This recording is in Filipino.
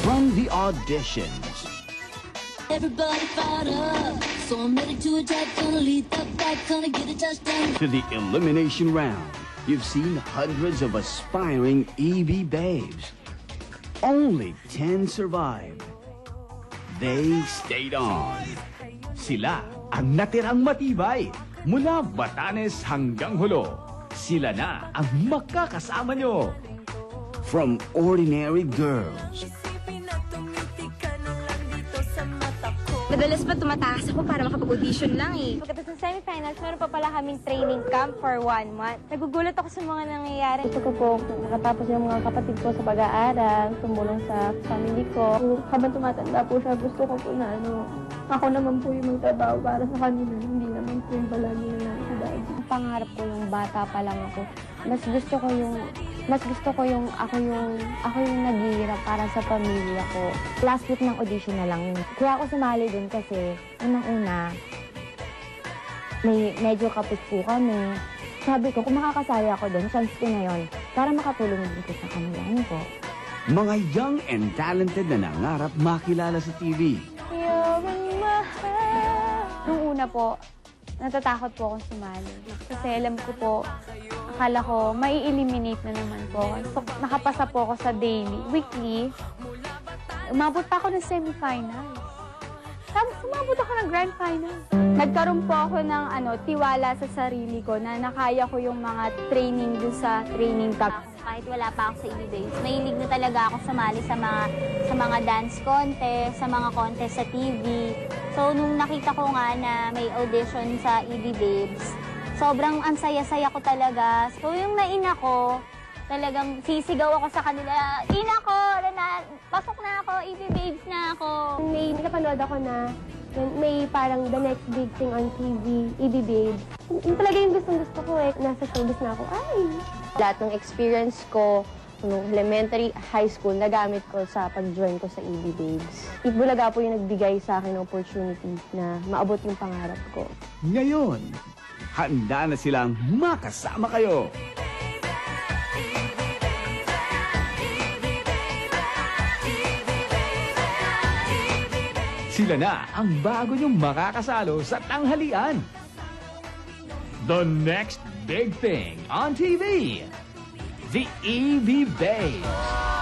From the auditions Everybody fired up, so I'm ready to attack, gonna lead the fight, gonna get a touchdown. to the elimination round, you've seen hundreds of aspiring EV babes. Only 10 survived. They stayed on. Sila ang natirang matibay. Mula Batanes hanggang Hulo, sila na ang makakasama nyo. From ordinary girls Madalas pa tumataas ako para makapag-audition lang eh. Pagkatapos ng semifinals, meron pa pala kaming training camp for 1 month. Nagugulat ako sa mga nangyayari. Gusto ko po nakatapos yung mga kapatid ko sa pag-aaral, tumulong sa family ko. Habang tumatanda po siya, gusto ko po na ako naman po yung magtrabaho para sa kanila. Hindi naman po yung palagi na nasa daddy. Pangarap ko yung bata pa lang ako. Mas gusto ko yung ako yung naghihirap para sa pamilya ko. Last week ng audition na lang yun. Kaya ako sumali dun kasi unang-una, medyo kapit po kami. Sabi ko, kung makakasali ako dun, chance ko na yun para makatulong din ko sa kanilang ko. mga young and talented na nangarap makilala sa TV. Nung una po, natatakot po akong sumali. Kasi alam ko po, akala ko, mai-eliminate na naman po. So, nakapasa po ako sa daily, weekly. Umabot pa ako ng semifinals. Tapos umabot ako ng grand final. Nagkaroon po ako ng tiwala sa sarili ko na nakaya ko yung mga training dun sa training camp. Kahit wala pa ako sa EB-Babes, mahilig na talaga ako sumali sa mga dance contest, sa mga contest sa TV. So, nung nakita ko nga na may audition sa EB-Babes, sobrang ang saya-saya ko talaga. So, yung naina ko, talagang sisigaw ako sa kanila, "Ina ko, pasok na ako, EB-Babes na ako." May napanood ako na may parang the next big thing on TV, EB-Babes. Yung talaga yung gustong-gusto ko nasa showbiz na ako, Lahat ng experience ko, nung elementary, high school, nagamit ko sa pag-join ko sa EB-Babes. Itbulaga po yung nagbigay sa akin ng opportunity na maabot yung pangarap ko. Ngayon, handa na silang makasama kayo. Sila na ang bago niyong makakasalo sa tanghalian. The next big thing on TV, the EV-Babes.